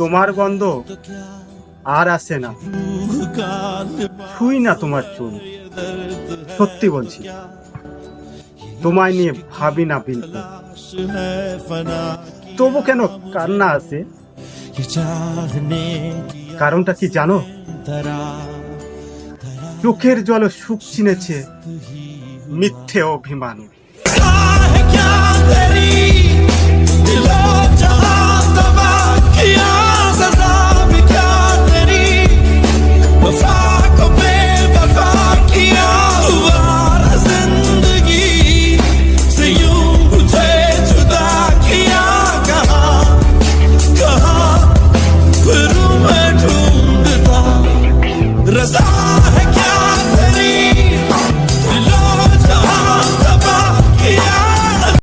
তোমার গন্ধ আর আসে না, ছুঁই না তোমার চুল। সত্যি বলছি, তোমায় নিয়ে ভাবি না বিলকুল। তবু কেন কান্না আসে? কারণটা কি জানো? চোখের জল সুখ চিনেছে মিথ্যে অভিমান।